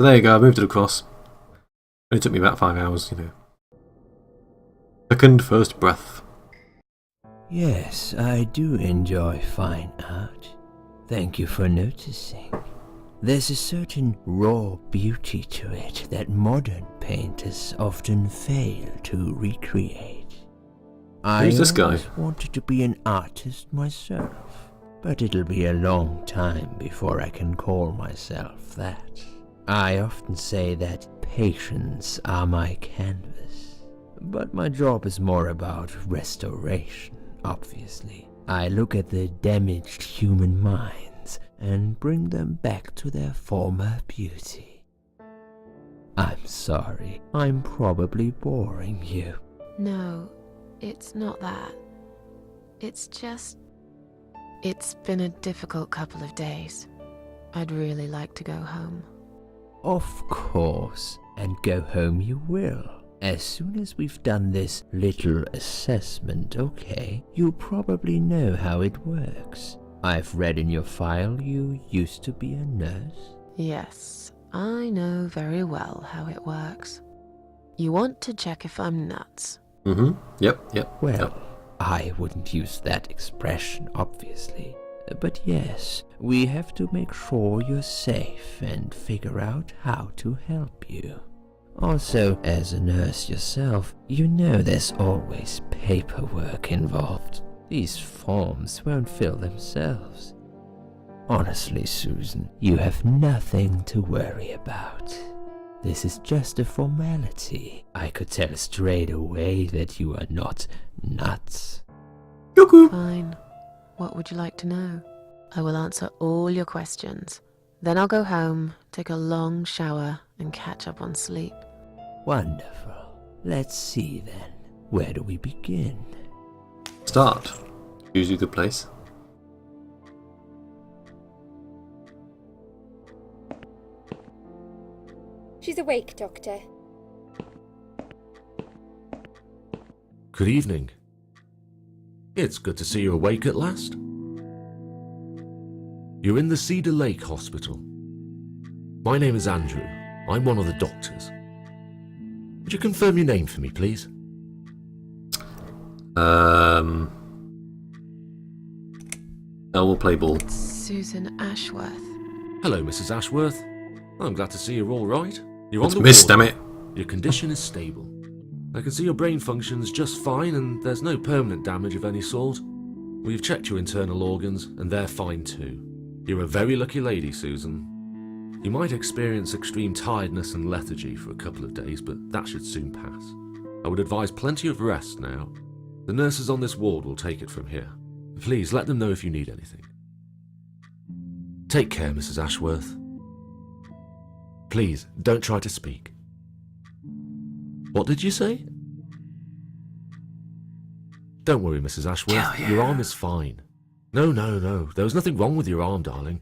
So there you go, I moved it across. It took me about 5 hours, you know. Second first breath. Yes, I do enjoy fine art. Thank you for noticing. There's a certain raw beauty to it that modern painters often fail to recreate. Who's this guy? I always wanted to be an artist myself, but it'll be a long time before I can call myself that. I often say that patients are my canvas, but my job is more about restoration, obviously. I look at the damaged human minds and bring them back to their former beauty. I'm sorry, I'm probably boring you. No, it's not that. It's just... It's been a difficult couple of days. I'd really like to go home. Of course, and go home you will. As soon as we've done this little assessment, okay, you'll probably know how it works. I've read in your file you used to be a nurse. Yes, I know very well how it works. You want to check if I'm nuts. Yep. Well, I wouldn't use that expression, obviously. But yes, we have to make sure you're safe and figure out how to help you. Also, as a nurse yourself, you know there's always paperwork involved. These forms won't fill themselves. Honestly, Susan, you have nothing to worry about. This is just a formality. I could tell straight away that you are not nuts. Cuckoo! Fine. What would you like to know? I will answer all your questions. Then I'll go home, take a long shower, and catch up on sleep. Wonderful. Let's see then. Where do we begin? Start. Usually a good place. She's awake, Doctor. Good evening. It's good to see you awake at last. You're in the Cedar Lake Hospital. My name is Andrew. I'm one of the doctors. Would you confirm your name for me, please? We'll play ball. Susan Ashworth. Hello, Mrs. Ashworth. I'm glad to see you're all right. You're What's on the missed, ward. damn it? Your condition is stable. I can see your brain functions just fine and there's no permanent damage of any sort. We've checked your internal organs and they're fine too. You're a very lucky lady, Susan. You might experience extreme tiredness and lethargy for a couple of days, but that should soon pass. I would advise plenty of rest now. The nurses on this ward will take it from here. Please let them know if you need anything. Take care, Mrs. Ashworth. Please, don't try to speak. What did you say? Don't worry, Mrs. Ashworth. Yeah. Your arm is fine. No. There was nothing wrong with your arm, darling.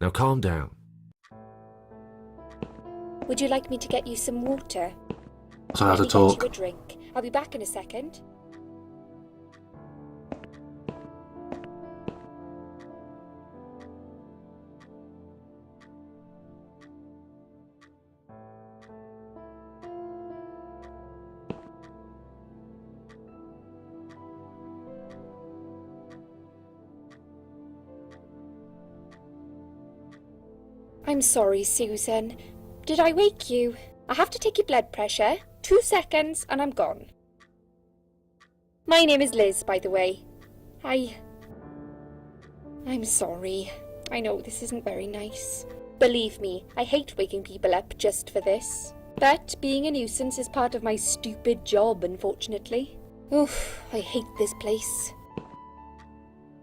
Now calm down. Would you like me to get you some water? So how Let to me talk. get you a drink. I'll be back in a second. I'm sorry, Susan. Did I wake you? I have to take your blood pressure. 2 seconds and I'm gone. My name is Liz, by the way. I'm sorry. I know this isn't very nice. Believe me, I hate waking people up just for this. But being a nuisance is part of my stupid job, unfortunately. Oof, I hate this place.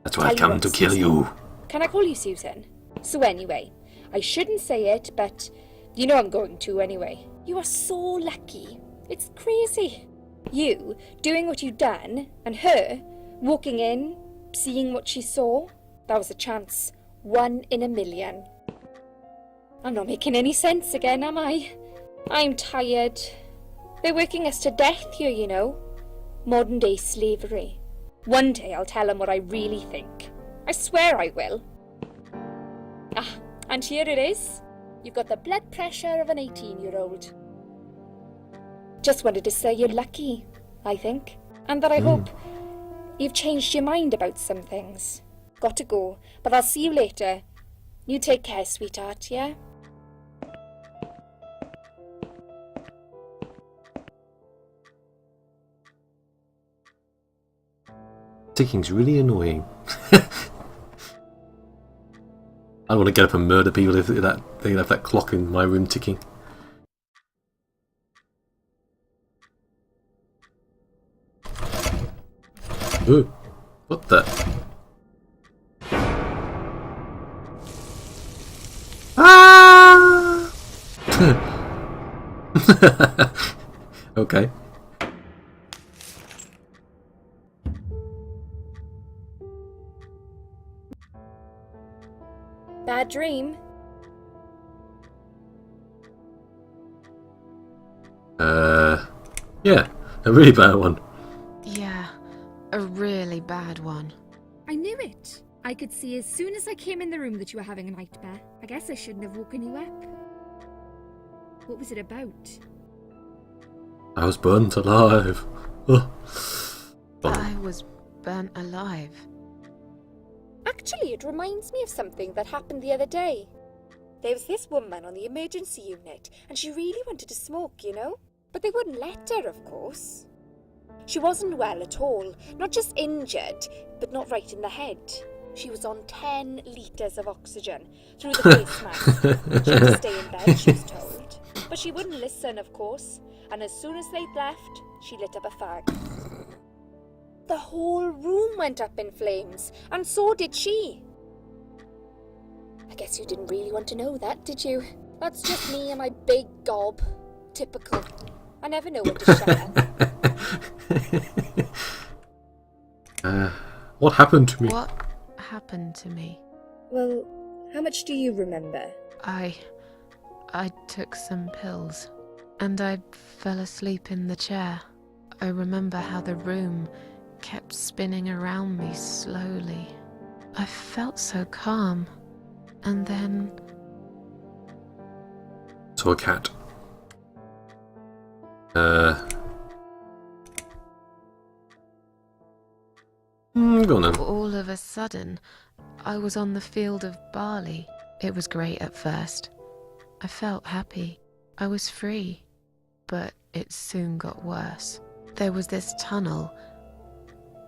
That's why I've Tell you come to what, kill Susan. you. Can I call you Susan? So anyway, I shouldn't say it, but you know I'm going to anyway. You are so lucky. It's crazy. You doing what you've done, and her walking in, seeing what she saw. That was a chance. 1 in a million. I'm not making any sense again, am I? I'm tired. They're working us to death here, you know. Modern day slavery. One day I'll tell them what I really think. I swear I will. Ah, and here it is. You've got the blood pressure of an 18-year-old. Just wanted to say you're lucky, I think. And that I hope you've changed your mind about some things. Got to go, but I'll see you later. You take care, sweetheart, yeah? Ticking's really annoying. I want to get up and murder people if they have that clock in my room ticking. Ooh, what the? Ah! Okay. Bad dream? Yeah, a really bad one. Yeah, a really bad one. I knew it. I could see as soon as I came in the room that you were having a nightmare. I guess I shouldn't have woken you up. What was it about? I was burnt alive. Oh. I was burnt alive. Actually, it reminds me of something that happened the other day. There was this woman on the emergency unit, and she really wanted to smoke, you know? But they wouldn't let her, of course. She wasn't well at all, not just injured, but not right in the head. She was on 10 litres of oxygen through the face mask. She would stay in bed, she was told. But she wouldn't listen, of course, and as soon as they'd left, she lit up a fag. The whole room went up in flames, and so did she. I guess you didn't really want to know that, did you? That's just me and my big gob. Typical. I never know when to share. What happened to me? What happened to me? Well, how much do you remember? I took some pills, and I fell asleep in the chair. I remember how the room kept spinning around me slowly. I felt so calm, and then... Saw a cat. Go on then. all of a sudden, I was on the field of barley. It was great at first. I felt happy. I was free. But it soon got worse. There was this tunnel,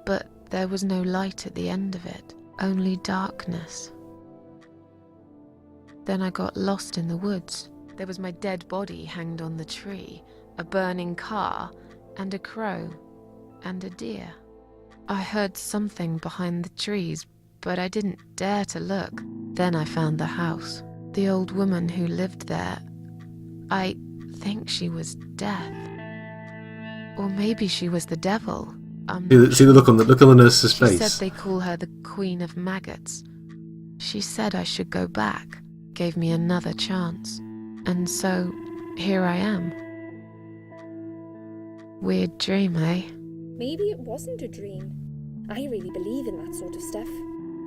but there was no light at the end of it, only darkness. Then I got lost in the woods. There was my dead body hanged on the tree, a burning car, and a crow, and a deer. I heard something behind the trees, but I didn't dare to look. Then I found the house. The old woman who lived there, I think she was Death. Or maybe she was the devil. See the look on the nurse's She face. said they call her the Queen of Maggots. She said I should go back, gave me another chance. And so, here I am. Weird dream, eh? Maybe it wasn't a dream. I really believe in that sort of stuff.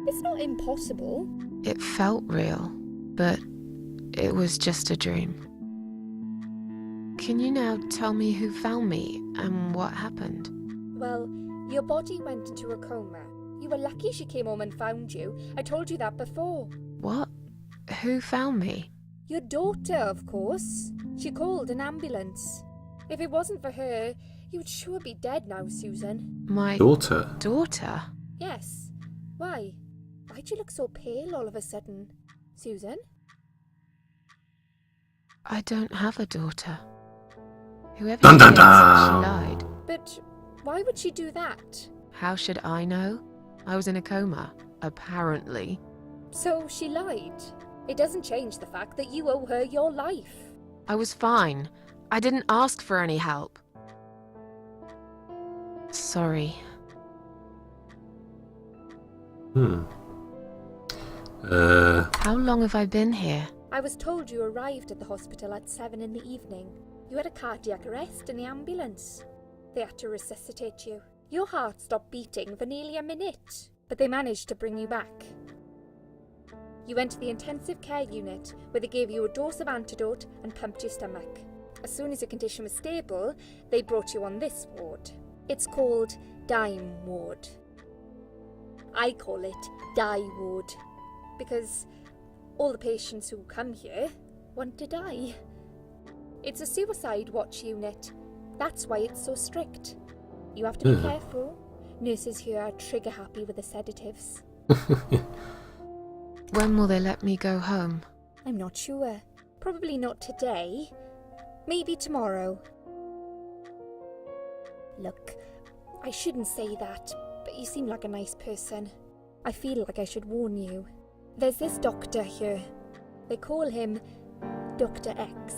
It's not impossible. It felt real, but it was just a dream. Can you now tell me who found me and what happened? Well, your body went into a coma. You were lucky she came home and found you. I told you that before. What? Who found me? Your daughter, of course. She called an ambulance. If it wasn't for her, you would sure be dead now, Susan. My Daughter? daughter? Yes. Why? Why'd you look so pale all of a sudden, Susan? I don't have a daughter. Whoever Dun, she dun, is, dun. she lied. But why would she do that? How should I know? I was in a coma, apparently. So she lied. It doesn't change the fact that you owe her your life. I was fine. I didn't ask for any help. Sorry. How long have I been here? I was told you arrived at the hospital at 7 in the evening. You had a cardiac arrest in the ambulance. They had to resuscitate you. Your heart stopped beating for nearly a minute, but they managed to bring you back. You went to the intensive care unit, where they gave you a dose of antidote and pumped your stomach. As soon as your condition was stable, they brought you on this ward. It's called Dime Ward. I call it Die Ward, because all the patients who come here want to die. It's a suicide watch unit. That's why it's so strict. You have to be careful. Nurses here are trigger happy with the sedatives. When will they let me go home? I'm not sure. Probably not today. Maybe tomorrow. Look, I shouldn't say that, but you seem like a nice person. I feel like I should warn you. There's this doctor here. They call him Dr. X.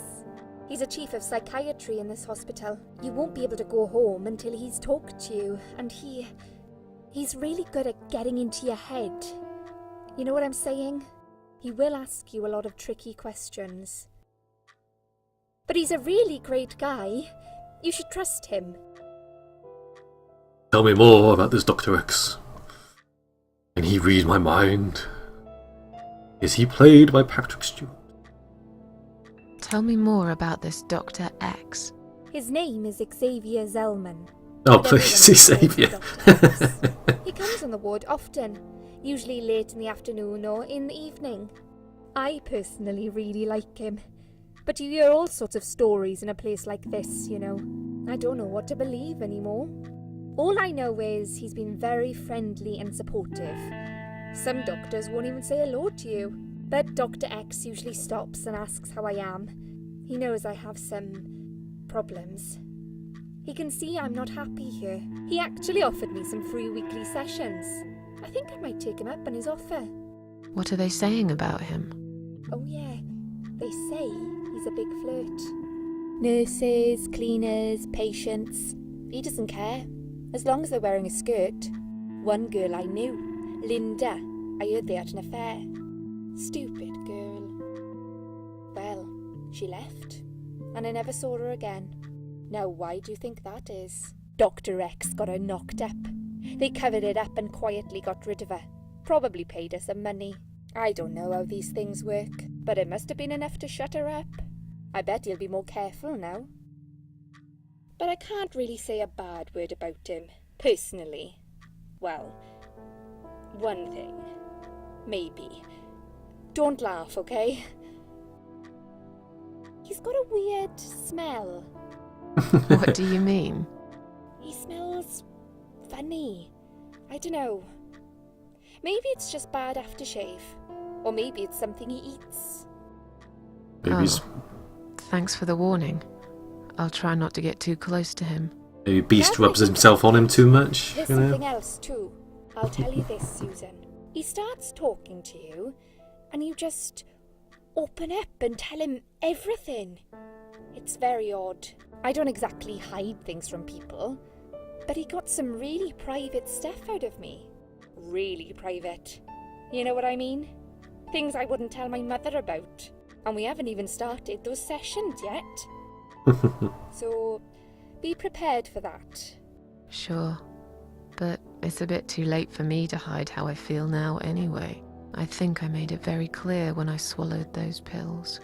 He's a chief of psychiatry in this hospital. You won't be able to go home until he's talked to you, and he's really good at getting into your head. You know what I'm saying? He will ask you a lot of tricky questions. But he's a really great guy. You should trust him. Tell me more about this Dr. X. Can he read my mind? Is he played by Patrick Stewart? Tell me more about this Dr. X. His name is Xavier Zellman. Oh, But please, everyone Xavier. calls him Dr. X. He comes on the ward often, usually late in the afternoon or in the evening. I personally really like him. But you hear all sorts of stories in a place like this, you know. I don't know what to believe anymore. All I know is he's been very friendly and supportive. Some doctors won't even say hello to you. But Dr. X usually stops and asks how I am. He knows I have some problems. He can see I'm not happy here. He actually offered me some free weekly sessions. I think I might take him up on his offer. What are they saying about him? Oh yeah, they say he's a big flirt. Nurses, cleaners, patients. He doesn't care, as long as they're wearing a skirt. One girl I knew, Linda, I heard they had an affair. Stupid girl. Well, she left, and I never saw her again. Now why do you think that is? Dr. X got her knocked up. They covered it up and quietly got rid of her. Probably paid her some money. I don't know how these things work, but it must have been enough to shut her up. I bet he'll be more careful now. But I can't really say a bad word about him, personally. Well, one thing. Maybe. Don't laugh, okay? He's got a weird smell. What do you mean? He smells funny. I don't know. Maybe it's just bad aftershave. Or maybe it's something he eats. Maybe, Thanks for the warning. I'll try not to get too close to him. maybe Beast rubs himself on him too much. There's You know? something else too. I'll tell you this, Susan. He starts talking to you, and you just open up and tell him everything. It's very odd. I don't exactly hide things from people, but he got some really private stuff out of me. Really private. You know what I mean? Things I wouldn't tell my mother about. And we haven't even started those sessions yet. So, be prepared for that. Sure. But it's a bit too late for me to hide how I feel now anyway. I think I made it very clear when I swallowed those pills.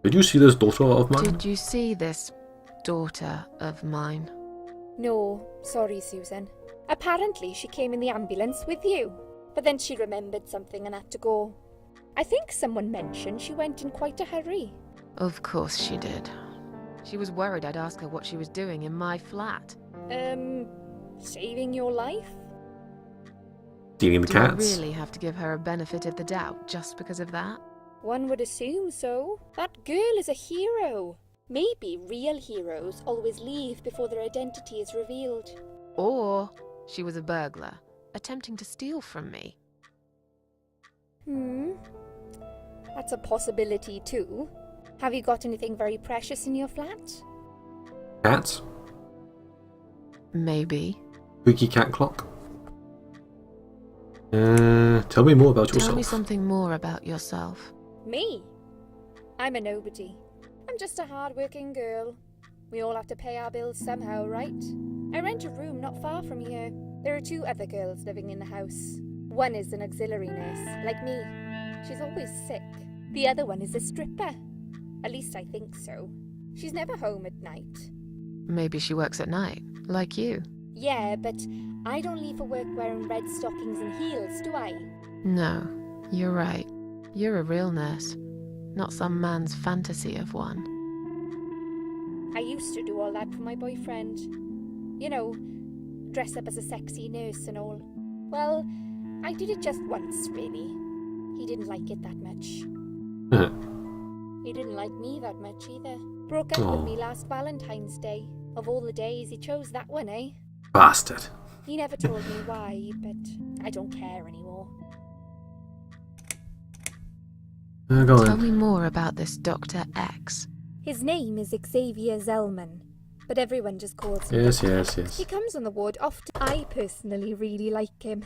Did you see this daughter of mine? Did you see this daughter of mine? No, sorry, Susan. Apparently she came in the ambulance with you, but then she remembered something and had to go. I think someone mentioned she went in quite a hurry. Of course she did. She was worried I'd ask her what she was doing in my flat. Saving your life? Stealing the Do cats? I really have to give her a benefit of the doubt just because of that? One would assume so. That girl is a hero. Maybe real heroes always leave before their identity is revealed. Or she was a burglar, attempting to steal from me. That's a possibility too. Have you got anything very precious in your flat? Cats? Maybe. Spooky cat clock? Tell me more about yourself. Tell me something more about yourself. Me? I'm a nobody. I'm just a hard-working girl. We all have to pay our bills somehow, right? I rent a room not far from here. There are 2 other girls living in the house. One is an auxiliary nurse, like me. She's always sick. The other one is a stripper. At least I think so. She's never home at night. Maybe she works at night, like you. Yeah, but I don't leave for work wearing red stockings and heels, do I? No, you're right. You're a real nurse, not some man's fantasy of one. I used to do all that for my boyfriend. You know, dress up as a sexy nurse and all. Well, I did it just once, really. He didn't like it that much. He didn't like me that much either. Broke up with me last Valentine's Day. Of all the days, he chose that one, eh? Bastard. He never told me why, but I don't care anymore. Go Tell on. me more about this Dr. X. His name is Xavier Zellman, but everyone just calls him Yes, Dr. yes, X. yes. He comes on the ward often. I personally really like him.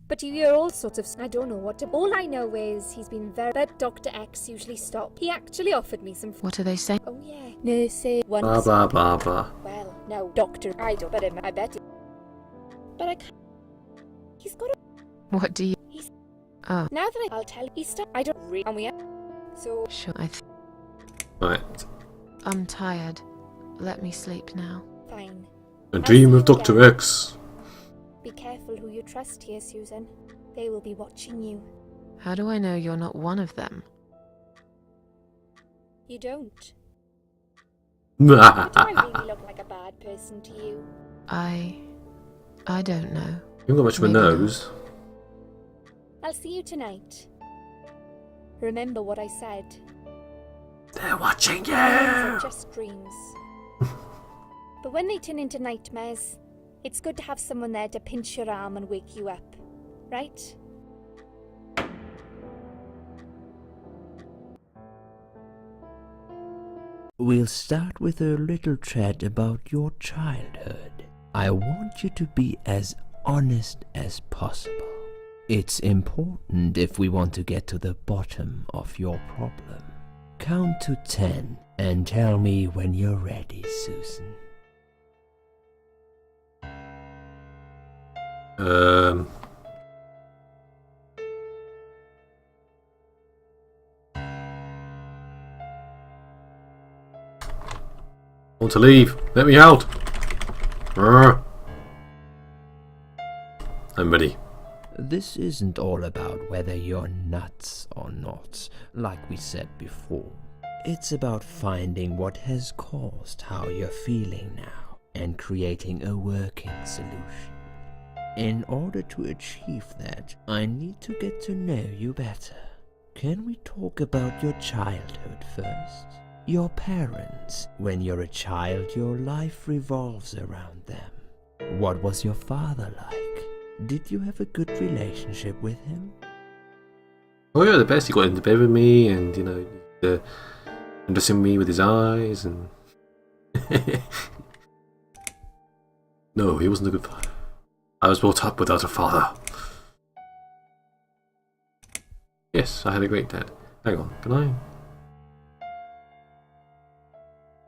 But you hear all sorts of... I don't know what to... All I know is he's been very... But Dr. X usually stops. He actually offered me some... What are they saying? Oh yeah. Nurses. Blah, Once... blah, blah, blah. Well, no, doctor. I don't... But I bet it... But I can't... He's got a... What do you... He's... Oh, Now that I'll tell you... He's stopped... I don't really... And we... So... sure. Right. I'm tired. Let me sleep now. Fine. A dream of Dr. X. Be careful who you trust here, Susan. They will be watching you. How do I know you're not one of them? You don't. Do I You really look like a bad person to you? I don't know. haven't got much of a Maybe not. nose. I'll see you tonight. Remember what I said. They're watching Dreams are you! just dreams. But when they turn into nightmares, it's good to have someone there to pinch your arm and wake you up. Right? We'll start with a little chat about your childhood. I want you to be as honest as possible. It's important if we want to get to the bottom of your problem. Count to 10 and tell me when you're ready, Susan. I want to leave. Let me out. Arrgh. I'm ready. This isn't all about whether you're nuts or not, like we said before. It's about finding what has caused how you're feeling now and creating a working solution. In order to achieve that, I need to get to know you better. Can we talk about your childhood first? Your parents. When you're a child, your life revolves around them. What was your father like? Did you have a good relationship with him? Oh yeah, the best. He got into bed with me and, you know, undressing me with his eyes and... No, he wasn't a good father. I was brought up without a father. Yes, I had a great dad. Hang on, can I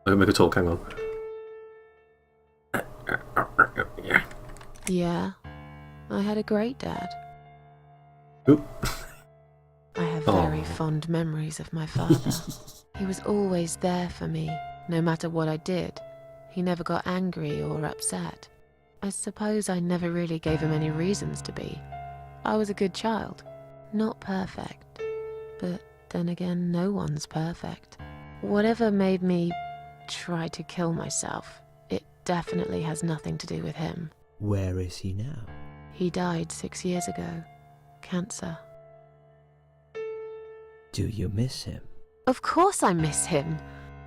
can make a talk, hang on. Yeah, I had a great dad. Oop. I have Aw. very fond memories of my father. He was always there for me, no matter what I did. He never got angry or upset. I suppose I never really gave him any reasons to be. I was a good child. Not perfect. But then again, no one's perfect. Whatever made me try to kill myself, it definitely has nothing to do with him. Where is he now? He died 6 years ago. Cancer. Do you miss him? Of course I miss him.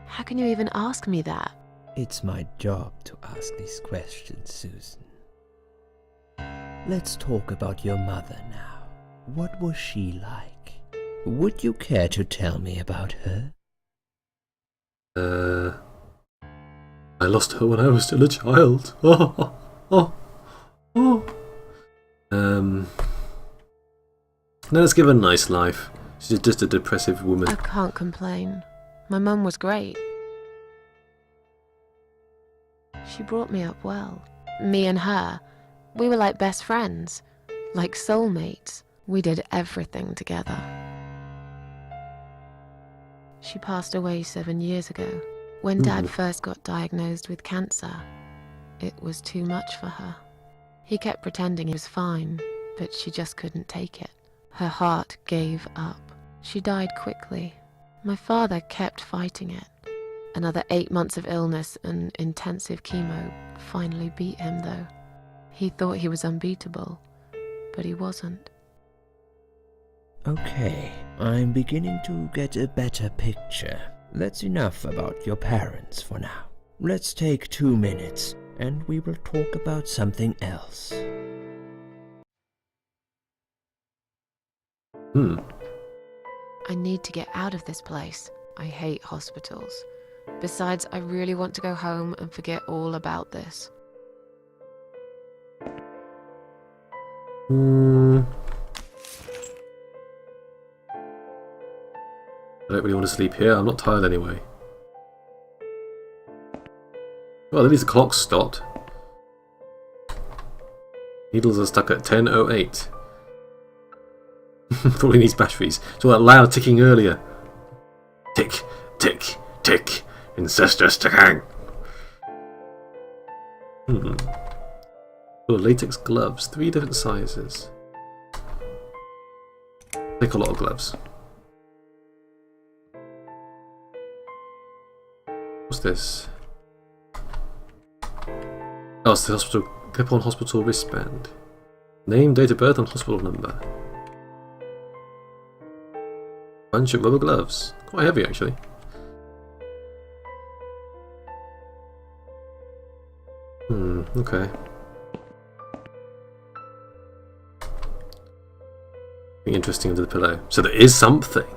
How can you even ask me that? It's my job to ask these questions, Susan. Let's talk about your mother now. What was she like? Would you care to tell me about her? I lost her when I was still a child. Let's give her a nice life. She's just a depressive woman. I can't complain. My mum was great. She brought me up well. Me and her, We were like best friends, like soulmates. We did everything together. She passed away 7 years ago. When Dad first got diagnosed with cancer, it was too much for her. He kept pretending he was fine, but she just couldn't take it. Her heart gave up. She died quickly. My father kept fighting it. Another 8 months of illness and intensive chemo finally beat him, though. He thought he was unbeatable, but he wasn't. Okay, I'm beginning to get a better picture. That's enough about your parents for now. Let's take 2 minutes, and we will talk about something else. I need to get out of this place. I hate hospitals. Besides, I really want to go home and forget all about this. I don't really want to sleep here. I'm not tired anyway. Well, at least the clock's stopped. Needles are stuck at 10:08. Probably needs batteries. So that loud ticking earlier. Tick, tick, tick. Incestuous ticking. Oh, latex gloves. 3 different sizes. Take a lot of gloves. What's this? Oh, it's the hospital. Clip-on hospital wristband. Name, date of birth, and hospital number. Bunch of rubber gloves. Quite heavy, actually. Okay. Something interesting under the pillow. So there is something.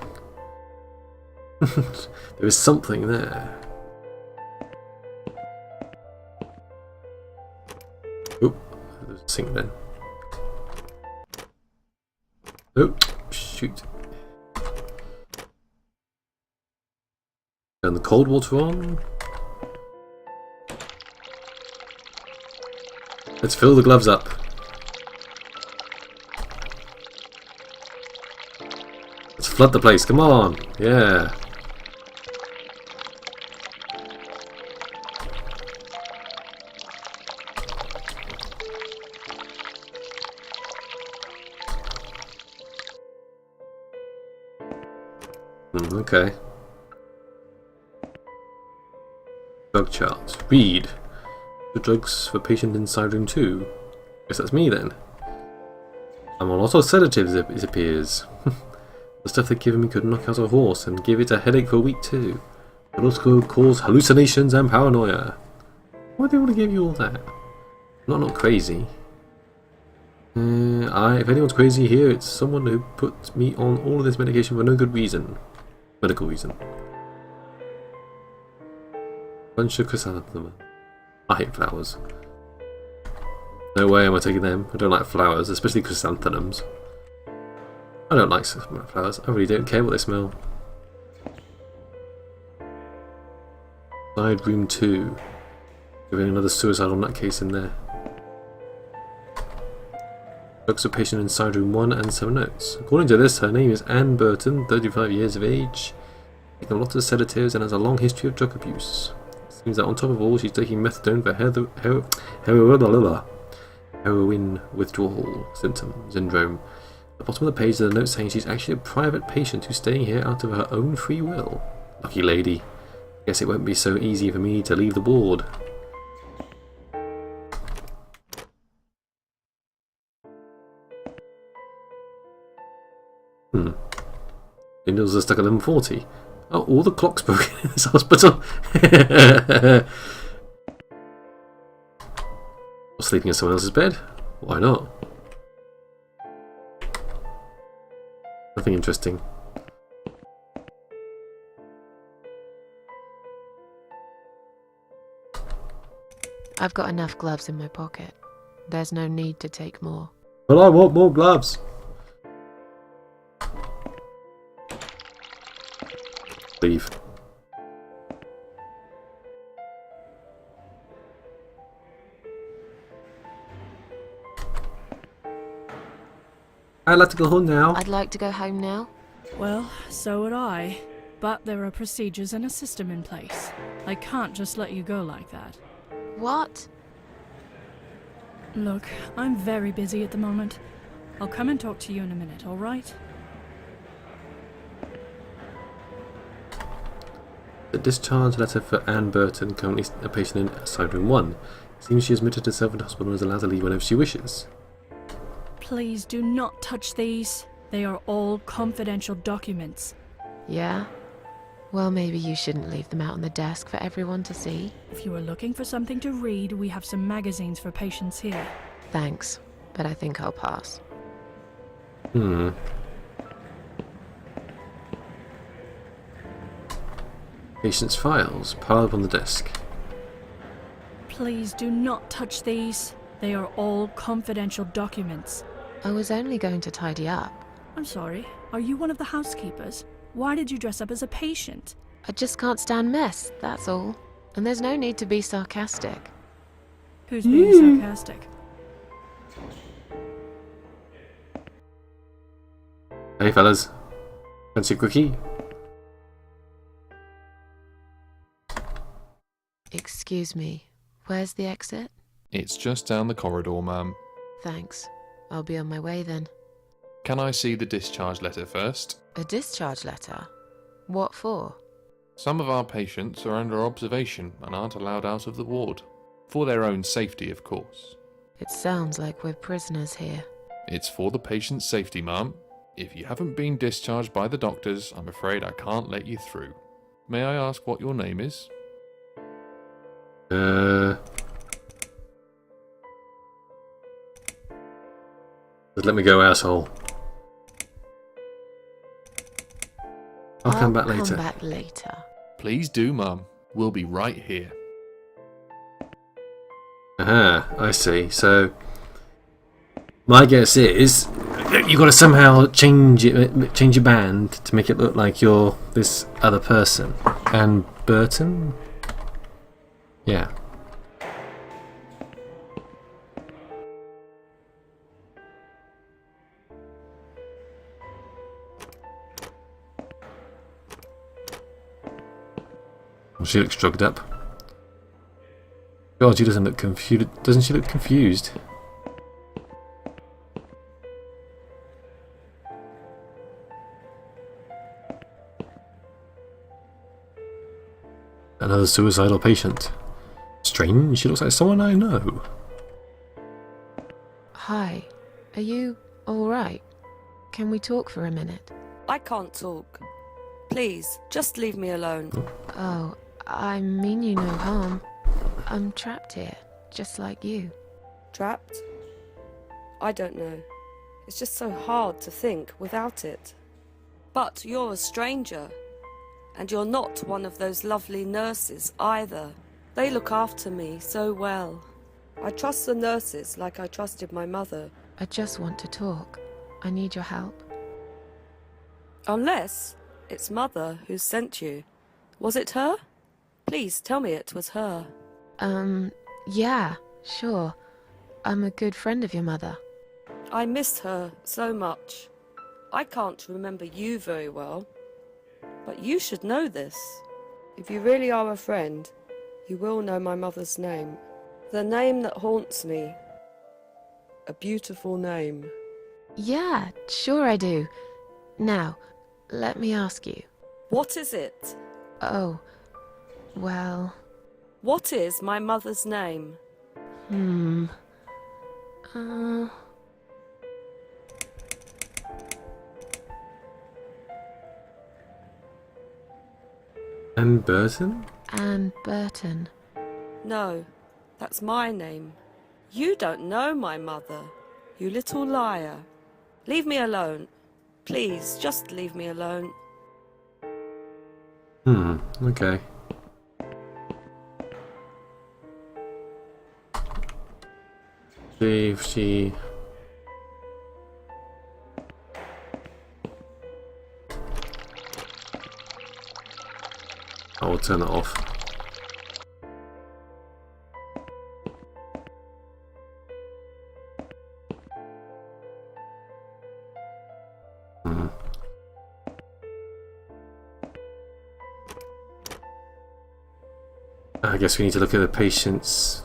There is something there. Oop, there's a sink then. Oh, shoot. Turn the cold water on. Let's fill the gloves up. Let's flood the place, come on! Yeah. Okay. Drug chart. Read. The drugs for patient inside room 2. Guess that's me then. I'm on a lot of sedatives, it appears. The stuff they've given me could knock out a horse and give it a headache for a week too. It also cause hallucinations and paranoia. Why do they want to give you all that? Not crazy. If anyone's crazy here, it's someone who put me on all of this medication for no good reason. Medical reason. Bunch of chrysanthemum. I hate flowers. No way am I taking them. I don't like flowers, especially chrysanthemums. I don't like flowers. I really don't care what they smell. Side room 2. Giving another suicidal nutcase in there. Drugs of patient inside room 1 and 7 notes. According to this, her name is Anne Burton, 35 years of age, taking a lot of sedatives and has a long history of drug abuse. Seems that on top of all, she's taking methadone for heroin withdrawal syndrome. At the bottom of the page, there's a note saying she's actually a private patient who's staying here out of her own free will. Lucky lady. Guess it won't be so easy for me to leave the board. Windows are stuck at 11:40. Oh, all the clocks broken in this hospital. Sleeping in someone else's bed? Why not? Nothing interesting. I've got enough gloves in my pocket. There's no need to take more. But I want more gloves. Leave. I'd like to go home now. I'd like to go home now. Well, so would I. But there are procedures and a system in place. I can't just let you go like that. What? Look, I'm very busy at the moment. I'll come and talk to you in a minute, alright? The discharge letter for Anne Burton, currently a patient in Side Room 1. Seems she has admitted herself into hospital and is allowed to leave whenever she wishes. Please do not touch these. They are all confidential documents. Yeah? Well, maybe you shouldn't leave them out on the desk for everyone to see. If you are looking for something to read, we have some magazines for patients here. Thanks, but I think I'll pass. Patient's files piled up on the desk. Please do not touch these. They are all confidential documents. I was only going to tidy up. I'm sorry, are you one of the housekeepers? Why did you dress up as a patient? I just can't stand mess, that's all. And there's no need to be sarcastic. Who's being sarcastic? Hey fellas, fancy a quickie? Excuse me, where's the exit? It's just down the corridor, ma'am. Thanks. I'll be on my way then. Can I see the discharge letter first? A discharge letter? What for? Some of our patients are under observation and aren't allowed out of the ward. For their own safety, of course. It sounds like we're prisoners here. It's for the patient's safety, ma'am. If you haven't been discharged by the doctors, I'm afraid I can't let you through. May I ask what your name is? Just let me go, asshole. I'll come back later. Come back later. Please do, ma'am. We'll be right here. Aha, I see. So, my guess is you got to somehow change your band to make it look like you're this other person. Anne Burton? Yeah. Well, she looks drugged up. God, she doesn't look confused. Doesn't she look confused? Another suicidal patient. Strange, she looks like someone I know. Hi. Are you alright? Can we talk for a minute? I can't talk. Please, just leave me alone. Oh, I mean you no harm. I'm trapped here, just like you. Trapped? I don't know. It's just so hard to think without it. But you're a stranger. And you're not one of those lovely nurses either. They look after me so well. I trust the nurses like I trusted my mother. I just want to talk. I need your help. Unless it's Mother who sent you. Was it her? Please tell me it was her. Yeah, sure. I'm a good friend of your mother. I missed her so much. I can't remember you very well. But you should know this. If you really are a friend, you will know my mother's name. The name that haunts me. A beautiful name. Yeah, sure I do. Now, let me ask you. What is it? Oh, well... What is my mother's name? Anne Burton? Anne Burton. No, that's my name. You don't know my mother, you little liar. Leave me alone. Please, just leave me alone. Okay. See if she... I will turn it off. Hmm. I guess we need to look at the patient's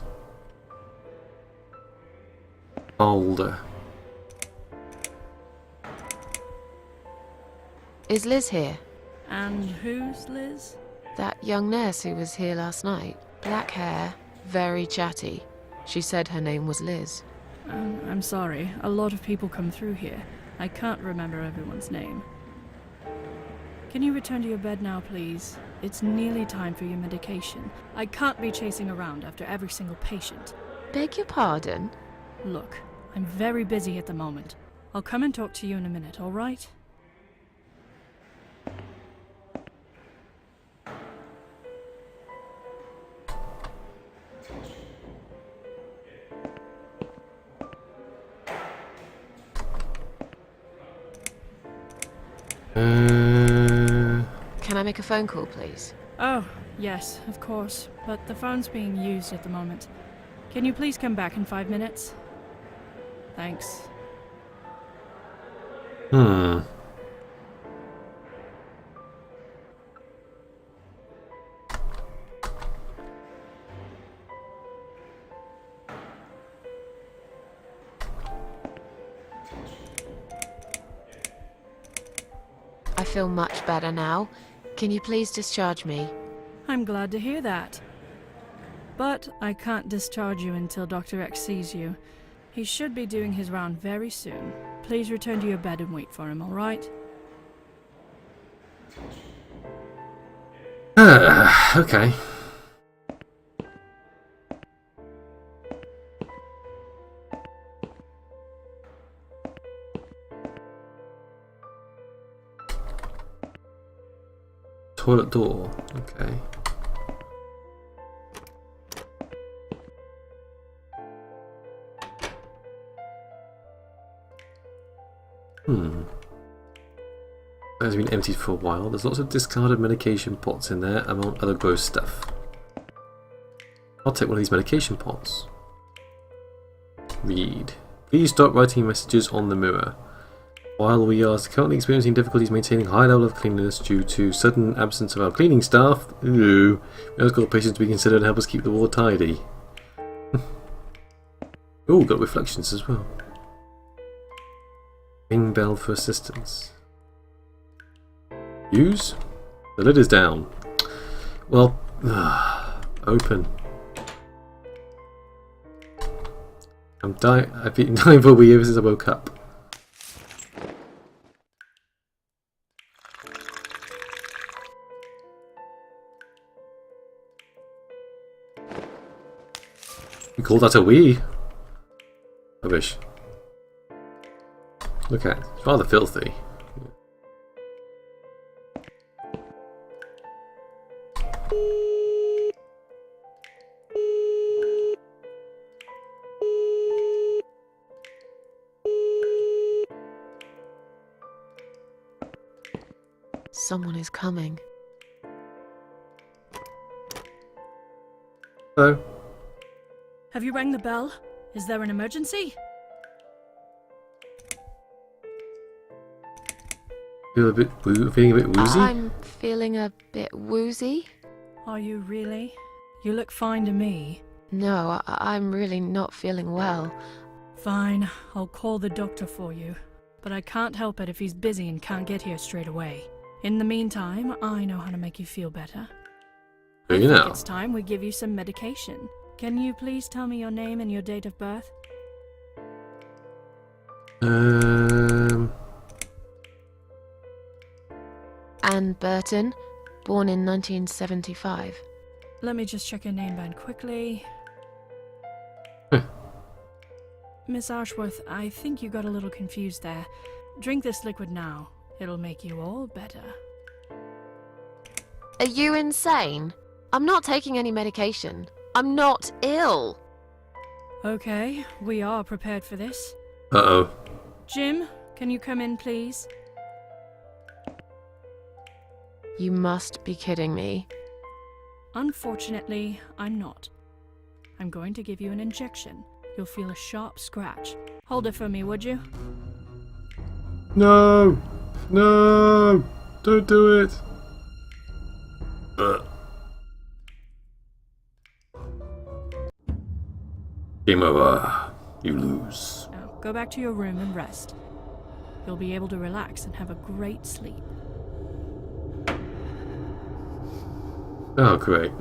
folder. Is Liz here? And who's Liz? That young nurse who was here last night. Black hair, very chatty. She said her name was Liz. I'm sorry. A lot of people come through here. I can't remember everyone's name. Can you return to your bed now, please? It's nearly time for your medication. I can't be chasing around after every single patient. Beg your pardon? Look, I'm very busy at the moment. I'll come and talk to you in a minute, all right? Can I make a phone call, please? Oh, yes, of course. But the phone's being used at the moment. Can you please come back in 5 minutes? Thanks. Hmm. I feel much better now. Can you please discharge me? I'm glad to hear that. But I can't discharge you until Dr. X sees you. He should be doing his round very soon. Please return to your bed and wait for him, all right? Okay. Toilet door. Okay. That has been emptied for a while. There's lots of discarded medication pots in there, among other gross stuff. I'll take one of these medication pots. Read. Please stop writing messages on the mirror. While we are currently experiencing difficulties maintaining high level of cleanliness due to sudden absence of our cleaning staff, we ask all patients to be considered and help us keep the ward tidy. Oh, got reflections as well. Ring bell for assistance. Use? The lid is down. Well, open. I've been dying for a wee ever since I woke up. You call that a wee? Rubbish. Look at it. It's rather filthy. Someone is coming. Hello. Have you rang the bell? Is there an emergency? Feeling a bit woozy? I'm feeling a bit woozy. Are you really? You look fine to me. No, I'm really not feeling well. Fine, I'll call the doctor for you. But I can't help it if he's busy and can't get here straight away. In the meantime, I know how to make you feel better. Who I you think know? it's time we give you some medication. Can you please tell me your name and your date of birth? Anne Burton, born in 1975. Let me just check your name band quickly. Miss Ashworth, I think you got a little confused there. Drink this liquid now. It'll make you all better. Are you insane? I'm not taking any medication. I'm not ill. Okay, we are prepared for this. Uh-oh. Jim, can you come in, please? You must be kidding me. Unfortunately, I'm not. I'm going to give you an injection. You'll feel a sharp scratch. Hold it for me, would you? No! No! Don't do it! Game over. You lose. Now, go back to your room and rest. You'll be able to relax and have a great sleep. Oh, great.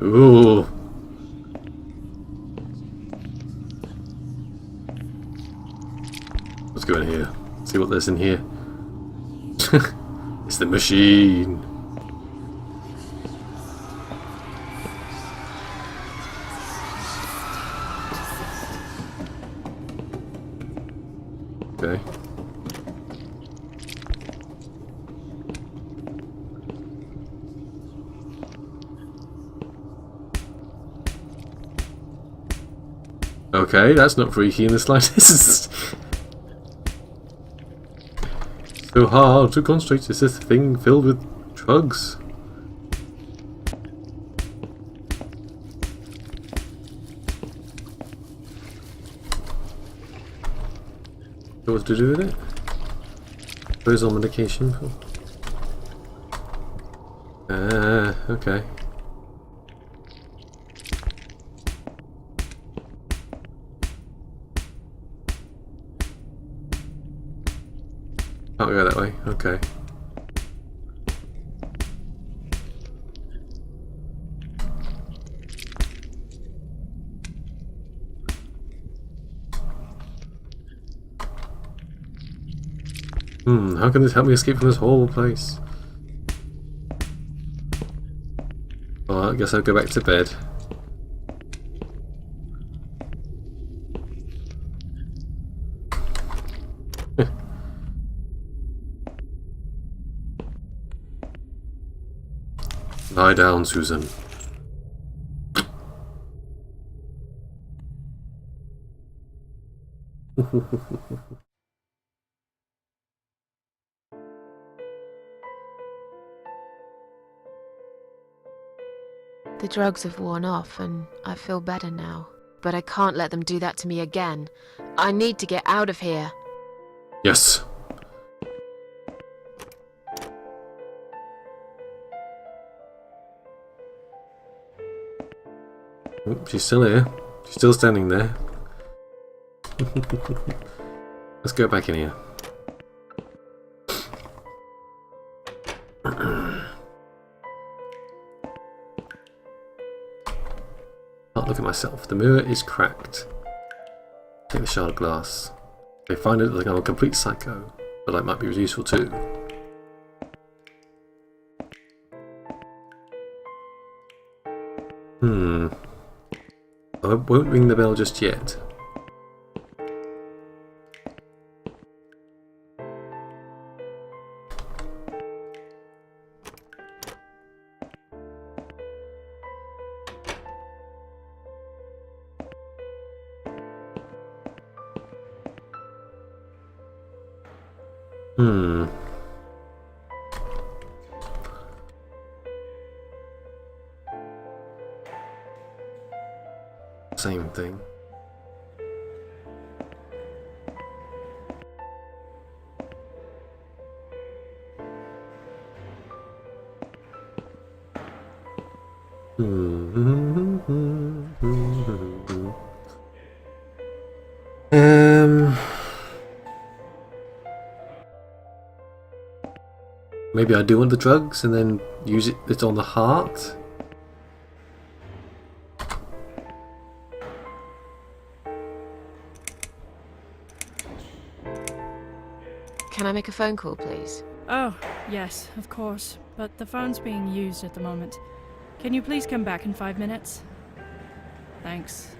Ooh. Let's go in here. See what there's in here. It's the machine. Okay. Okay, that's not freaky in the slightest. So hard to concentrate. Is this thing filled with drugs? What to do with it? Where's on medication for? Okay. Can't go that way. Okay. How can this help me escape from this horrible place? Well, I guess I'll go back to bed. Lie down, Susan. The drugs have worn off and I feel better now. But I can't let them do that to me again. I need to get out of here. Yes. Oh, she's still here. She's still standing there. Let's go back in here. Can't look at myself. The mirror is cracked. Take the shard of glass. They find it like I'm a complete psycho, but that might be useful too. I won't ring the bell just yet. Same thing. Maybe I do want the drugs and then use it on the heart. Can I make a phone call, please? Oh, yes, of course. But the phone's being used at the moment. Can you please come back in 5 minutes? Thanks.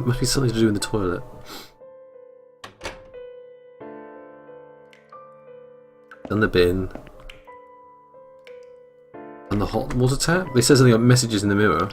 Must be something to do in the toilet. And the bin. And the hot water tap? They said something about messages in the mirror.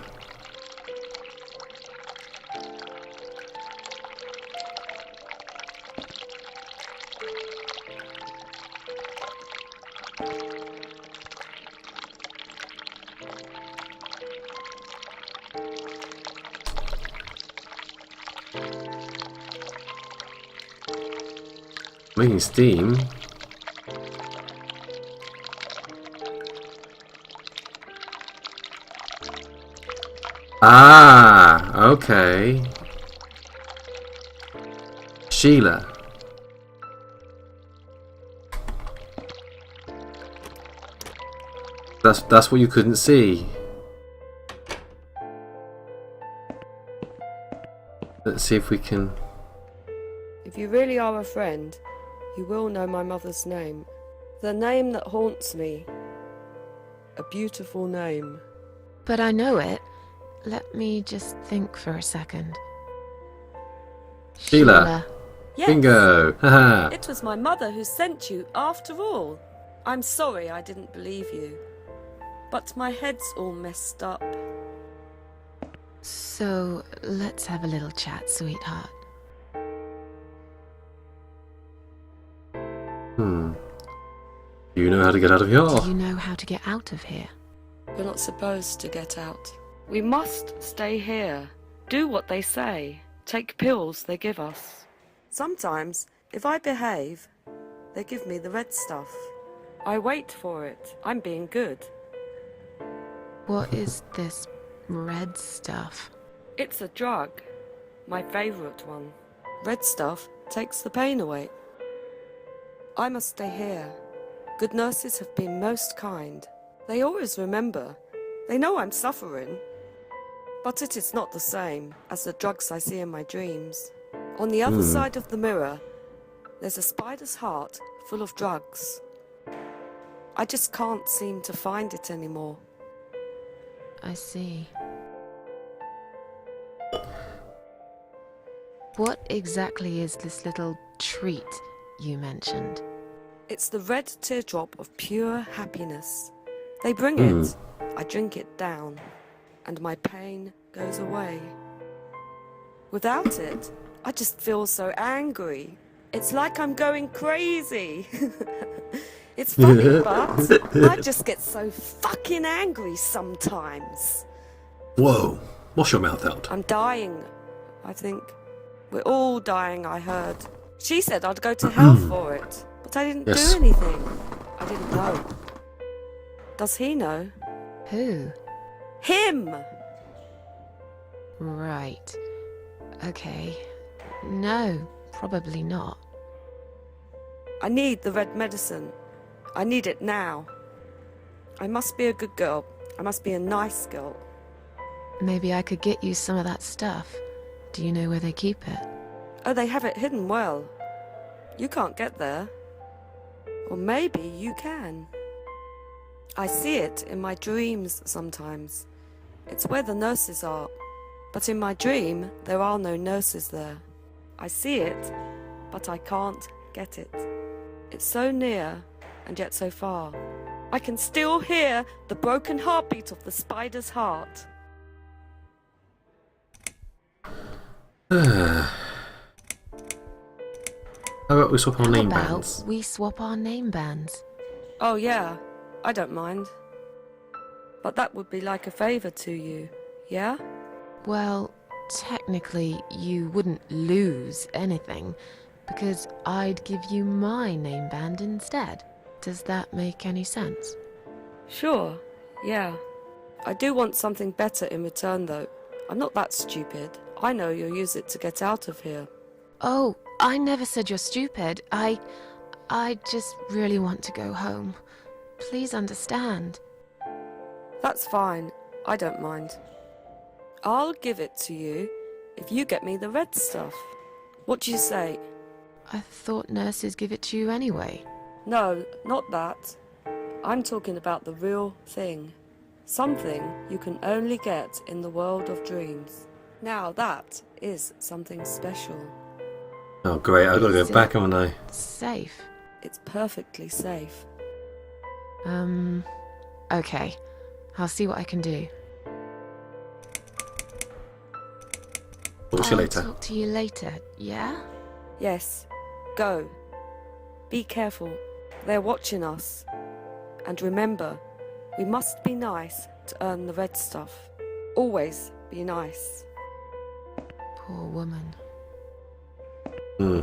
Making steam. Ah, okay. Sheila. That's what you couldn't see. Let's see if we can. If you really are a friend, you will know my mother's name. The name that haunts me. A beautiful name. But I know it. Let me just think for a second. Sheila. Yes, Bingo! Haha! it was my mother who sent you after all. I'm sorry I didn't believe you. But my head's all messed up. So, let's have a little chat, sweetheart. Do you know how to get out of here? Do you know how to get out of here? We're not supposed to get out. We must stay here. Do what they say. Take pills they give us. Sometimes, if I behave, they give me the red stuff. I wait for it. I'm being good. What is this red stuff? It's a drug. My favourite one. Red stuff takes the pain away. I must stay here. Good nurses have been most kind. They always remember. They know I'm suffering. But it is not the same as the drugs I see in my dreams. On the other side of the mirror, there's a spider's heart full of drugs. I just can't seem to find it anymore. I see. What exactly is this little treat you mentioned? It's the red teardrop of pure happiness. They bring it, I drink it down, and my pain goes away. Without it, I just feel so angry. It's like I'm going crazy. It's funny, but I just get so fucking angry sometimes. Whoa! Wash your mouth out. I'm dying, I think. We're all dying, I heard. She said I'd go to hell for it, but I didn't Yes. do anything. I didn't know. Does he know? Who? Him! Right. Okay. No, probably not. I need the red medicine. I need it now. I must be a good girl. I must be a nice girl. Maybe I could get you some of that stuff. Do you know where they keep it? Oh, they have it hidden well. You can't get there. Or maybe you can. I see it in my dreams sometimes. It's where the nurses are. But in my dream, there are no nurses there. I see it, but I can't get it. It's so near, and yet so far. I can still hear the broken heartbeat of the spider's heart. How about we swap our How name about bands? we swap our name bands? Oh yeah, I don't mind. But that would be like a favour to you, yeah? Well, technically, you wouldn't lose anything, because I'd give you my name band instead. Does that make any sense? Sure, yeah. I do want something better in return though. I'm not that stupid. I know you'll use it to get out of here. Oh, I never said you're stupid. I just really want to go home. Please understand. That's fine. I don't mind. I'll give it to you if you get me the red stuff. What do you say? I thought nurses give it to you anyway. No, not that. I'm talking about the real thing. Something you can only get in the world of dreams. Now that is something special. Oh great, I've got to go Is back, it haven't I? safe? It's perfectly safe. Okay. I'll see what I can do. Talk to you I'll later. talk to you later, yeah? Yes, go. Be careful. They're watching us. And remember, we must be nice to earn the red stuff. Always be nice. Poor woman. Hmm.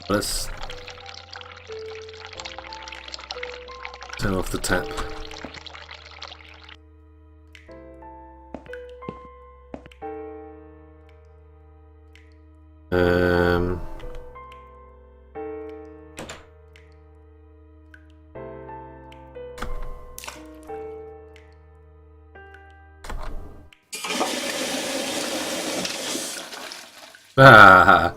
Let's turn off the tap. Ah.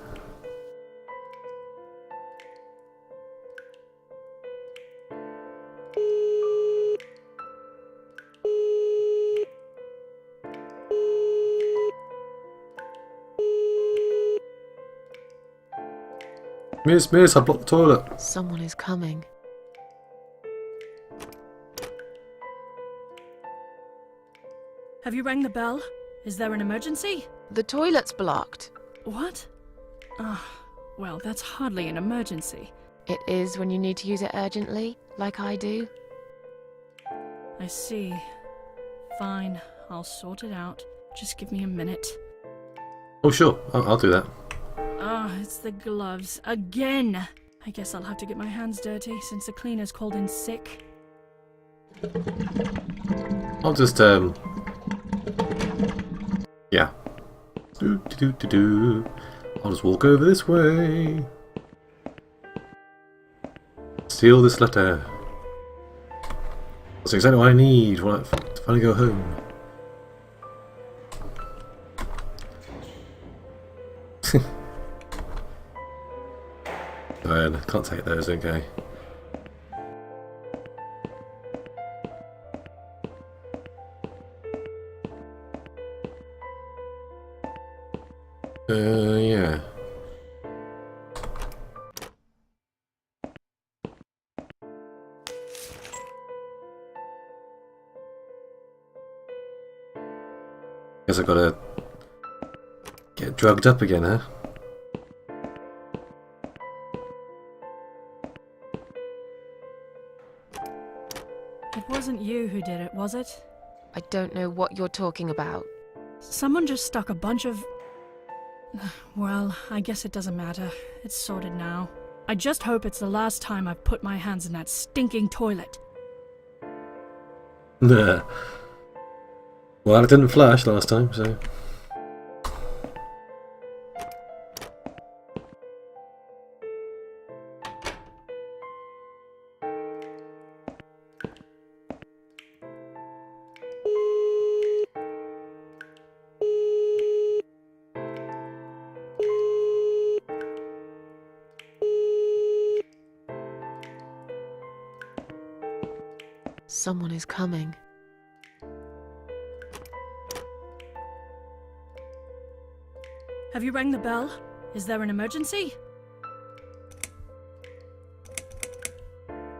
Miss, I blocked the toilet. Someone is coming. Have you rang the bell? Is there an emergency? The toilet's blocked. What? Ah, well, that's hardly an emergency. It is when you need to use it urgently, like I do. I see. Fine, I'll sort it out. Just give me a minute. Oh sure, I'll do that. Ah, it's the gloves. Again! I guess I'll have to get my hands dirty since the cleaner's called in sick. I'll just yeah. I'll just walk over this way. Steal this letter. That's exactly what I need when I finally go home. Man, can't take those, okay. Yeah. Guess I gotta get drugged up again, huh? It wasn't you who did it, was it? I don't know what you're talking about. Someone just stuck a bunch of... Well, I guess it doesn't matter. It's sorted now. I just hope it's the last time I've put my hands in that stinking toilet. Nah. Well, it didn't flash last time, so... Someone is coming. Have you rang the bell? Is there an emergency?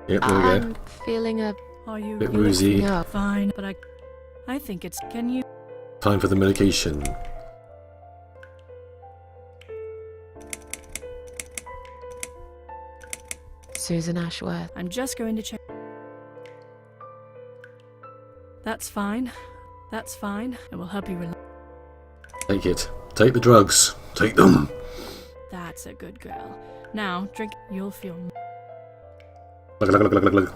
Yep, there we go. I'm feeling a Are you... Bit you're woozy. waking up. Fine, but I think it's... Can you... Time for the medication. Susan Ashworth. I'm just going to check... That's fine. That's fine. It will help you relax. Take it. Take the drugs. Take them. That's a good girl. Now, drink... You'll feel... Look, look, look, look, look, look.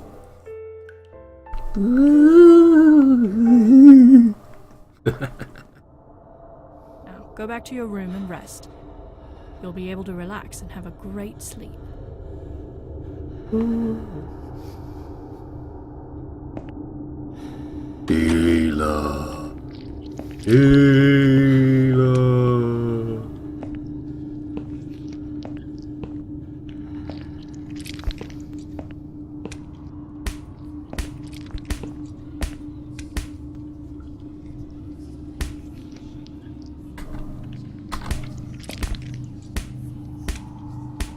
Now, go back to your room and rest. You'll be able to relax and have a great sleep. Dealer. Healer.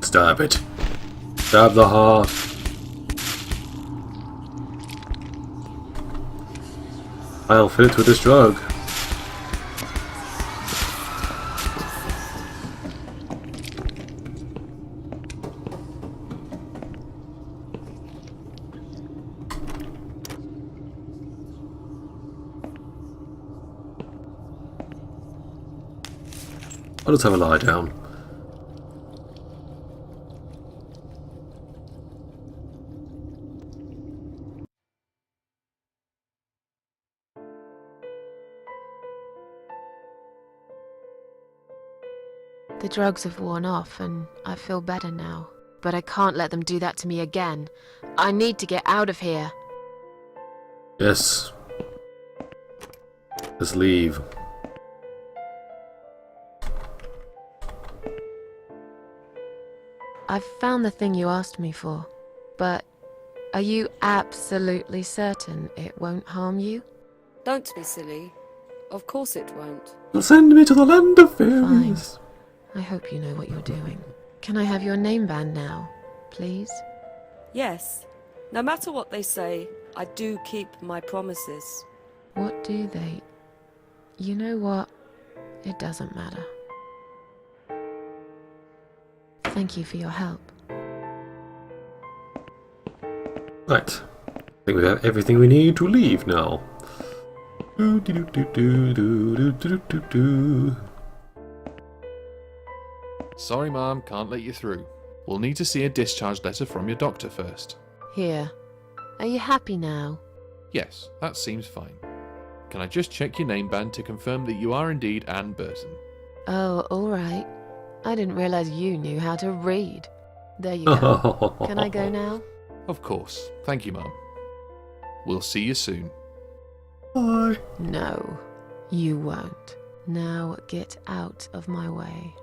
Stab it. Stab the heart. I'll fill it with this drug. I'll just have a lie down. The drugs have worn off and I feel better now. But I can't let them do that to me again. I need to get out of here. Yes. Let's leave. I've found the thing you asked me for. But are you absolutely certain it won't harm you? Don't be silly. Of course it won't. Send me to the land of fairies. I hope you know what you're doing. Can I have your name band now, please? Yes. No matter what they say, I do keep my promises. What do they? You know what? It doesn't matter. Thank you for your help. Right. I think we have everything we need to leave now. Sorry, Mom, can't let you through. We'll need to see a discharge letter from your doctor first. Here. Are you happy now? Yes, that seems fine. Can I just check your name band to confirm that you are indeed Anne Burton? Oh, all right. I didn't realize you knew how to read. There you go. Can I go now? Of course. Thank you, Mom. We'll see you soon. Bye. No, you won't. Now get out of my way.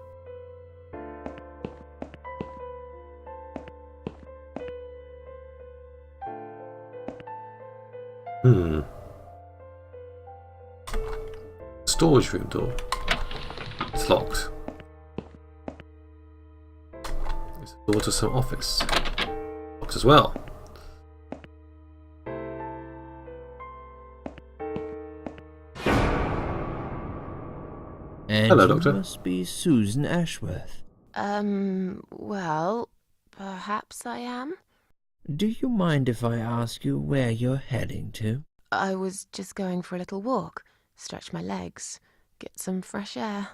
Storage room door. It's locked. There's a door to some office. Locked as well. And Hello, you Doctor. must be Susan Ashworth. Well, perhaps I am? Do you mind if I ask you where you're heading to? I was just going for a little walk, stretch my legs, get some fresh air.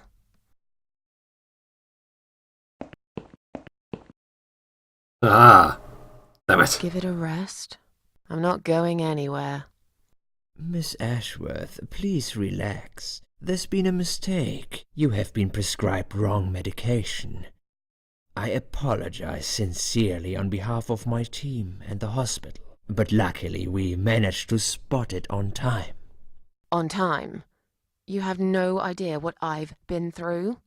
Ah! Damn it. Give it a rest. I'm not going anywhere. Miss Ashworth, please relax. There's been a mistake. You have been prescribed wrong medication. I apologize sincerely on behalf of my team and the hospital, but luckily we managed to spot it on time. On time? You have no idea what I've been through?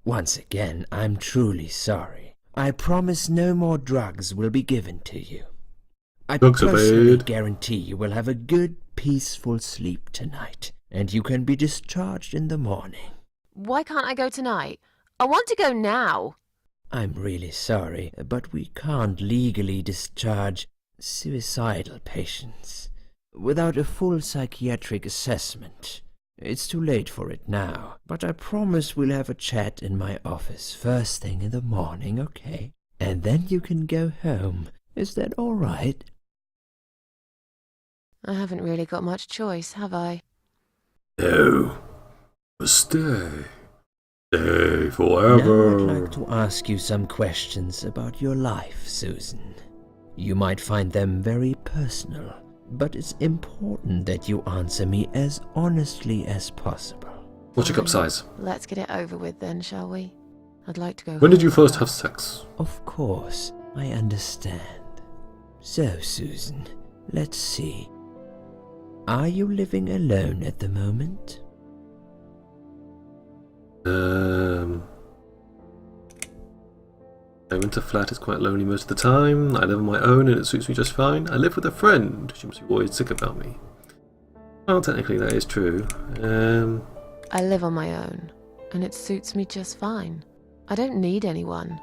Once again, I'm truly sorry. I promise no more drugs will be given to you. I Drugs are personally bad. guarantee you will have a good, peaceful sleep tonight, and you can be discharged in the morning. Why can't I go tonight? I want to go now. I'm really sorry, but we can't legally discharge suicidal patients without a full psychiatric assessment. It's too late for it now, but I promise we'll have a chat in my office first thing in the morning, okay? And then you can go home. Is that all right? I haven't really got much choice, have I? No. Stay. Stay Now forever. I'd like to ask you some questions about your life, Susan. You might find them very personal, but it's important that you answer me as honestly as possible. What's your cup size? Let's get it over with then, shall we? I'd like to go. When did you home first now. have sex? Of course, I understand. So, Susan, let's see. Are you living alone at the moment? My winter flat is quite lonely most of the time. I live on my own and it suits me just fine. I live with a friend. She must be always sick about me. Well, technically that is true. I live on my own, and it suits me just fine. I don't need anyone.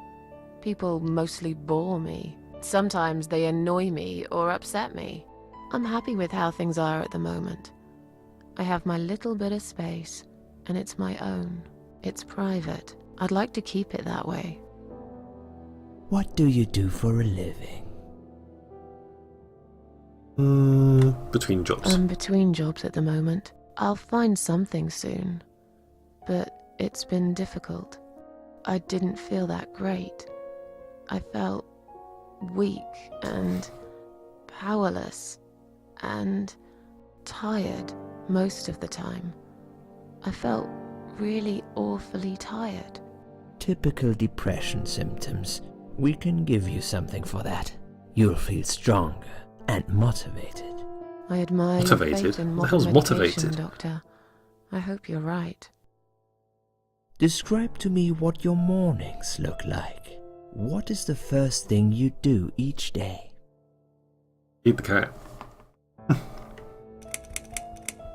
People mostly bore me. Sometimes they annoy me or upset me. I'm happy with how things are at the moment. I have my little bit of space, and it's my own. It's private. I'd like to keep it that way. What do you do for a living? Between jobs. I'm between jobs at the moment. I'll find something soon. But it's been difficult. I didn't feel that great. I felt weak and powerless and tired most of the time. I felt really awfully tired. Typical depression symptoms. We can give you something for that. You'll feel stronger and motivated. I admire your Motivated? faith in What the hell's medication, motivated? Doctor. I hope you're right. Describe to me what your mornings look like. What is the first thing you do each day? Feed the cat.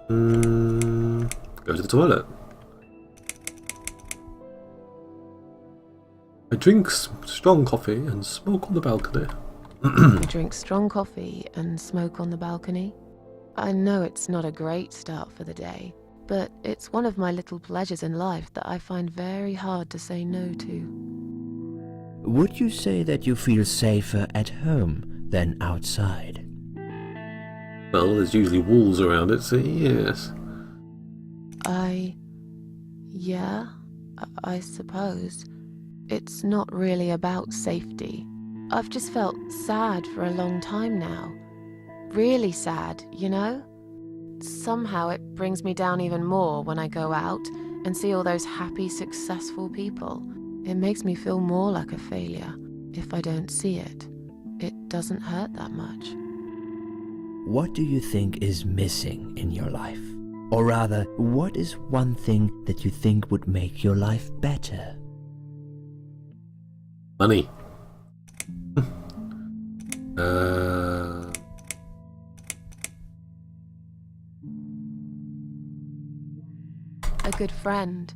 Go to the toilet. I drink strong coffee and smoke on the balcony. I drink strong coffee and smoke on the balcony. I know it's not a great start for the day, but it's one of my little pleasures in life that I find very hard to say no to. Would you say that you feel safer at home than outside? Well, there's usually walls around it, so yes. Yeah, I suppose. It's not really about safety. I've just felt sad for a long time now. Really sad, you know? Somehow it brings me down even more when I go out and see all those happy, successful people. It makes me feel more like a failure. If I don't see it, it doesn't hurt that much. What do you think is missing in your life? Or rather, what is one thing that you think would make your life better? Money. A good friend.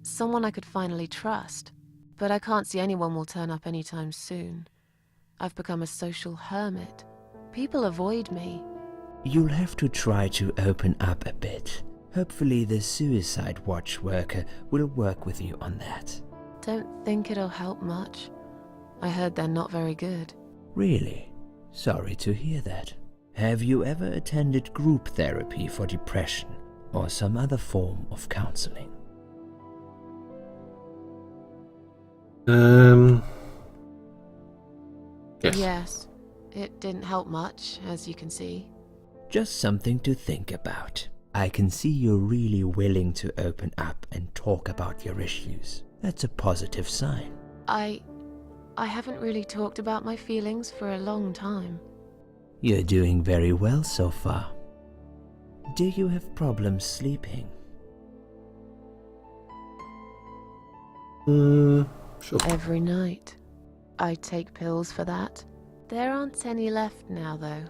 Someone I could finally trust. But I can't see anyone will turn up anytime soon. I've become a social hermit. People avoid me. You'll have to try to open up a bit. Hopefully the Suicide Watch worker will work with you on that. Don't think it'll help much. I heard they're not very good. Really? Sorry to hear that. Have you ever attended group therapy for depression or some other form of counseling? Yes. Yes. It didn't help much, as you can see. Just something to think about. I can see you're really willing to open up and talk about your issues. That's a positive sign. I haven't really talked about my feelings for a long time. You're doing very well so far. Do you have problems sleeping? Sure. Every night. I take pills for that. There aren't any left now, though.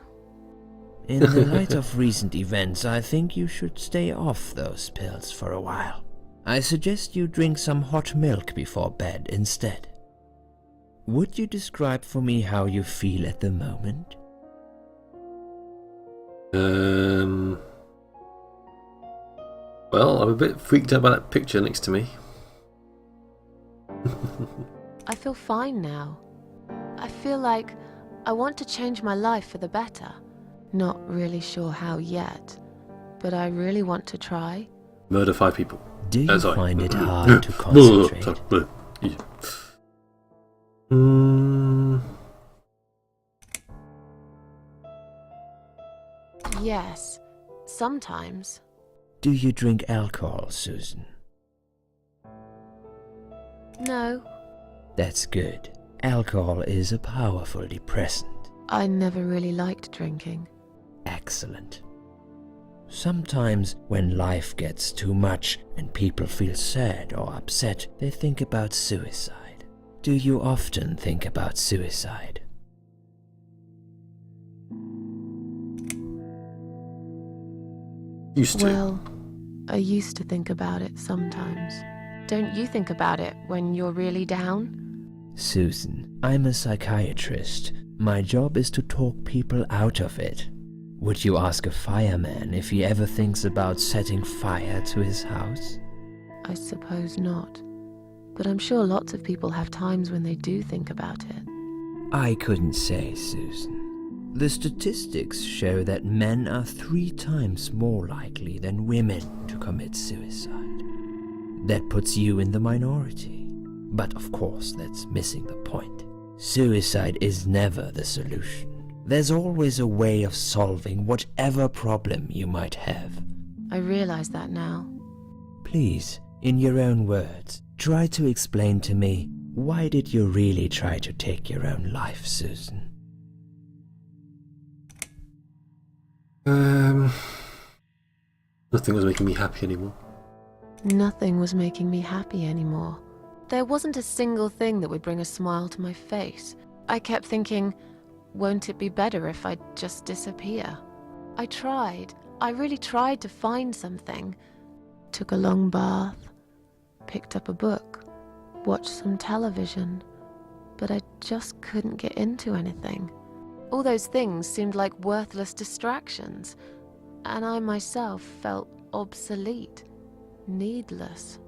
In the light of recent events, I think you should stay off those pills for a while. I suggest you drink some hot milk before bed instead. Would you describe for me how you feel at the moment? Well, I'm a bit freaked out by that picture next to me. I feel fine now. I feel like I want to change my life for the better. Not really sure how yet, but I really want to try. Murder 5 people. Do you Sorry. find it hard to concentrate? Sorry. Yes, sometimes. Do you drink alcohol, Susan? No, That's good. Alcohol is a powerful depressant. I never really liked drinking. Excellent. Sometimes when life gets too much and people feel sad or upset, they think about suicide. Do you often think about suicide? Used to. Well, I used to think about it sometimes. Don't you think about it when you're really down? Susan, I'm a psychiatrist. My job is to talk people out of it. Would you ask a fireman if he ever thinks about setting fire to his house? I suppose not. But I'm sure lots of people have times when they do think about it. I couldn't say, Susan. The statistics show that men are 3 times more likely than women to commit suicide. That puts you in the minority. But of course, that's missing the point. Suicide is never the solution. There's always a way of solving whatever problem you might have. I realize that now. Please, in your own words, try to explain to me, why did you really try to take your own life, Susan? Nothing was making me happy anymore. Nothing was making me happy anymore. There wasn't a single thing that would bring a smile to my face. I kept thinking, won't it be better if I just disappear? I tried. I really tried to find something. Took a long bath, picked up a book, watched some television, but I just couldn't get into anything. All those things seemed like worthless distractions, and I myself felt obsolete, needless.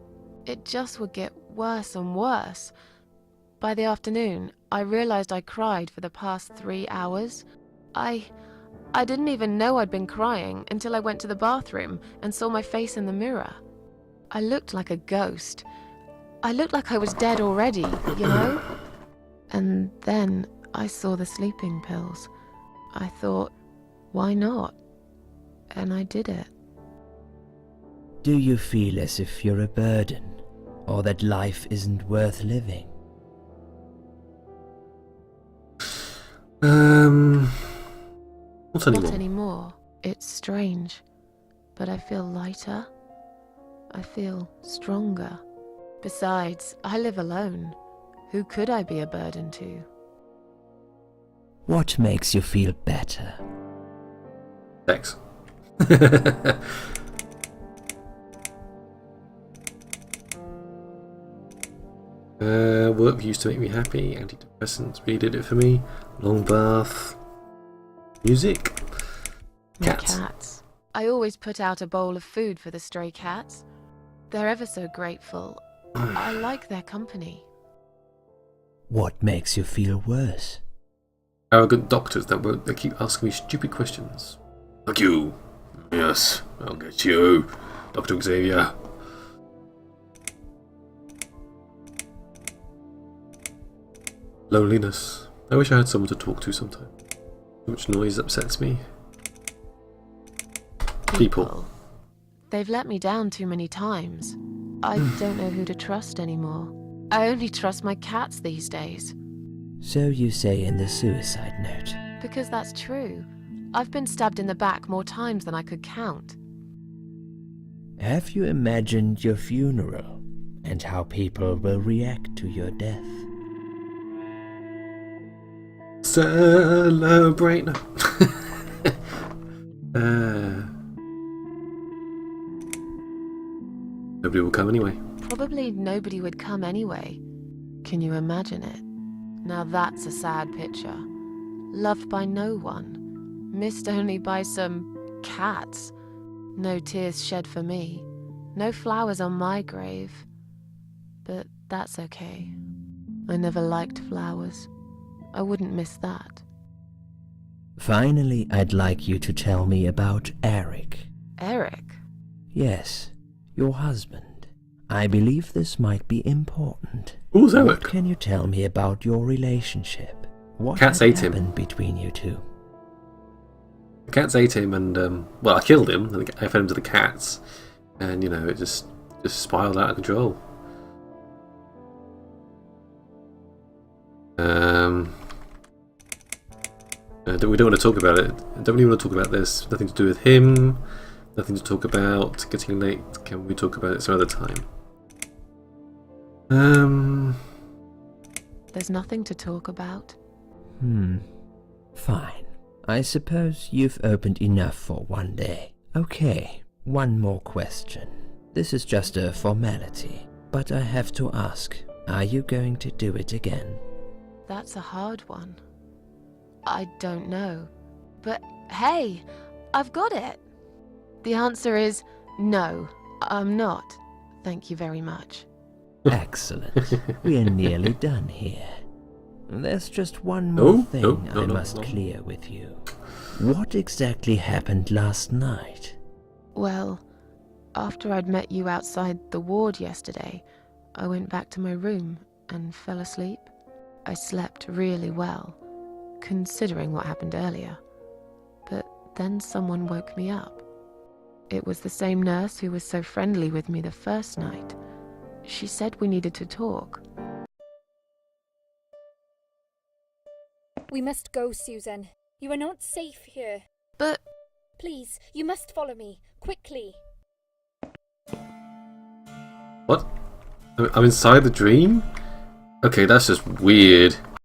It just would get worse and worse. By the afternoon, I realized I cried for the past 3 hours. I didn't even know I'd been crying until I went to the bathroom and saw my face in the mirror. I looked like a ghost. I looked like I was dead already, you know? And then I saw the sleeping pills. I thought, why not? And I did it. Do you feel as if you're a burden, or that life isn't worth living? Not anymore. Not anymore. It's strange. But I feel lighter. I feel stronger. Besides, I live alone. Who could I be a burden to? What makes you feel better? Sex. Work used to make me happy. Antidepressants really did it for me. Long bath. Music. My Cats. cats. I always put out a bowl of food for the stray cats. They're ever so grateful. I like their company. What makes you feel worse? Arrogant doctors that keep asking me stupid questions. Like you. Yes, I'll get you, Dr. Xavier. Loneliness. I wish I had someone to talk to sometime. Too much noise upsets me. People. They've let me down too many times. I don't know who to trust anymore. I only trust my cats these days. So you say in the suicide note. Because that's true. I've been stabbed in the back more times than I could count. Have you imagined your funeral and how people will react to your death? Celebrate. Nobody will come anyway. Probably nobody would come anyway. Can you imagine it? Now that's a sad picture. Loved by no one. Missed only by some cats. No tears shed for me. No flowers on my grave. But that's okay. I never liked flowers. I wouldn't miss that. Finally, I'd like you to tell me about Eric. Eric? Yes, your husband. I believe this might be important. Who's Eric? What can you tell me about your relationship? What Cats had ate him. happened between you two? The cats ate him, and well, I killed him. And I fed him to the cats, and you know, it just spiraled out of control. We don't want to talk about it. I don't really want to talk about this. Nothing to do with him. Nothing to talk about. Getting late. Can we talk about it some other time? There's nothing to talk about. Fine. I suppose you've opened enough for one day. Okay, one more question. This is just a formality, but I have to ask, are you going to do it again? That's a hard one. I don't know. But hey, I've got it. The answer is no, I'm not. Thank you very much. Excellent. We're nearly done here. There's just one more thing I must clear with you. What exactly happened last night? Well, after I'd met you outside the ward yesterday, I went back to my room and fell asleep. I slept really well, considering what happened earlier. But then someone woke me up. It was the same nurse who was so friendly with me the first night. She said we needed to talk. We must go, Susan. You are not safe here. But... Please, you must follow me. Quickly. What? I'm inside the dream? Okay, that's just weird.